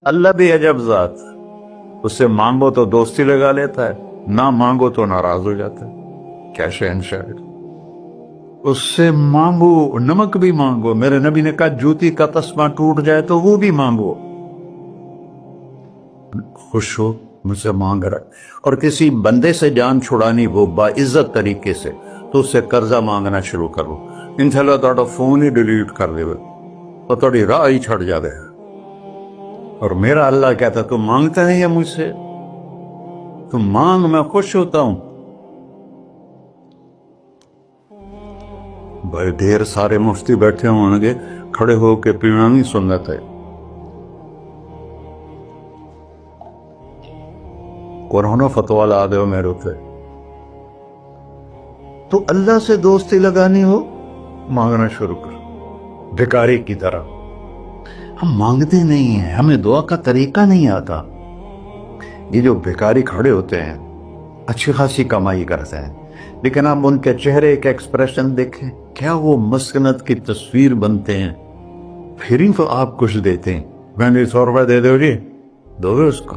اللہ بھی عجب ذات، اس سے مانگو تو دوستی لگا لیتا ہے، نہ مانگو تو ناراض ہو جاتا ہے۔ کیا شہنشاہ ہے! اس سے مانگو، نمک بھی مانگو، میرے نبی نے کہا جوتی کا تسمہ ٹوٹ جائے تو وہ بھی مانگو، خوش ہو مجھ سے مانگ رہا ہے۔ اور کسی بندے سے جان چھڑانی ہو باعزت طریقے سے تو اس سے قرضہ مانگنا شروع کرو، انشاءاللہ تھوڑا فون ہی ڈیلیٹ کر دے تو تھوڑی راہ ہی چھڑ جاوے۔ اور میرا اللہ کہتا تو مانگتا نہیں ہے مجھ سے، تو مانگ، میں خوش ہوتا ہوں۔ بھائی ڈھیر سارے مفتی بیٹھے ہوں گے، کھڑے ہو کے پینا نہیں سنت ہے، قرآن و فتویٰ لا دے ہو میرے پہ۔ تو اللہ سے دوستی لگانی ہو مانگنا شروع کر، بھکاری کی طرح۔ ہم مانگتے نہیں ہیں، ہمیں دعا کا طریقہ نہیں آتا۔ یہ جو بھکاری کھڑے ہوتے ہیں اچھی خاصی کمائی کرتے ہیں، لیکن آپ ان کے چہرے کے ایکسپریشن دیکھیں، کیا وہ مسکنت کی تصویر بنتے ہیں، پھر ہی تو آپ کچھ دیتے ہیں۔ میں نے 100 روپے دے دو جی، دو گے اس کو؟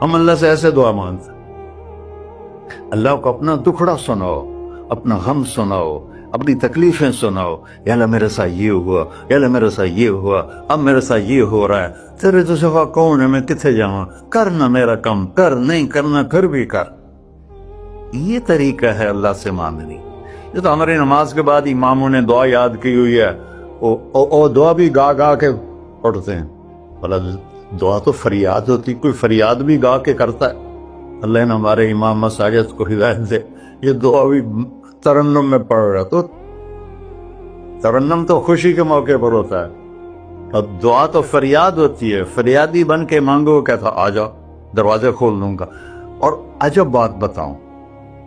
ہم اللہ سے ایسے دعا مانگتے ہیں، اللہ کو اپنا دکھڑا سناؤ، اپنا غم سناؤ، اپنی تکلیفیں سناؤ، یا اللہ میرے ساتھ یہ ہوا، یا اللہ میرے ساتھ یہ ہوا، اب میرے ساتھ یہ ہو رہا ہے، تیرے تو سوا کون ہے، میں کتنے جاؤں، کرنا میرا کم، کر نہیں کرنا پھر بھی کر۔ یہ طریقہ ہے اللہ سے مانگنی۔ یہ تو ہماری نماز کے بعد اماموں نے دعا یاد کی ہوئی ہے، اور دعا بھی گا گا کے پڑھتے ہیں۔ بھلا دعا تو فریاد ہوتی، کوئی فریاد بھی گا کے کرتا ہے؟ اللہ نے ہمارے امام مساجد کو ہدایت دے، یہ دعا بھی ترنم میں پڑھ رہا، تو ترنم تو خوشی کے موقع پر ہوتا ہے، اور دعا تو فریاد ہوتی ہے، فریادی بن کے مانگو، کہتا آ جاؤ دروازے کھول دوں گا۔ اور عجب بات بتاؤں،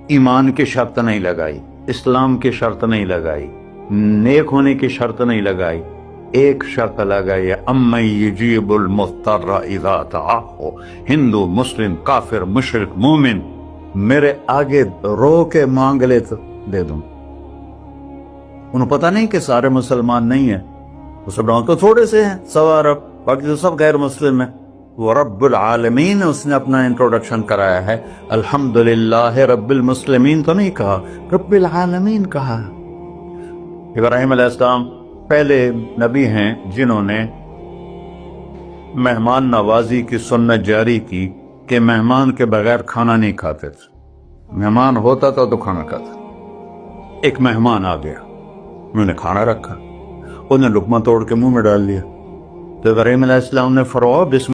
ایمان کی شرط نہیں لگائی، اسلام کی شرط نہیں لگائی، نیک ہونے کی شرط نہیں لگائی، ایک شرط لگائی ہے، امن یجیب المضطر اذا دعاہ۔ ہندو، مسلم، کافر، مشرک، مومن میرے آگے رو کے مانگ لے تو دے دوں۔ انہوں پتہ نہیں کہ سارے مسلمان نہیں ہیں، مسلمان تو تھوڑے سے ہیں، 100 ارب، باقی تو سب غیر مسلم ہیں۔ وہ رب العالمین اس نے اپنا انٹروڈکشن کرایا ہے، الحمدللہ رب المسلمین تو نہیں کہا، رب العالمین کہا۔ ابراہیم علیہ السلام پہلے نبی ہیں جنہوں نے مہمان نوازی کی سنت جاری کی کہ مہمان کے بغیر کھانا نہیں کھاتے تھے، مہمان ہوتا تھا تو کھانا کھاتا۔ ایک مہمان آ گیا، انہوں نے کھانا رکھا، انہوں نے لقمہ توڑ کے منہ میں ڈال لیا، تو ابراہیم علیہ السلام نے فرمایا بسم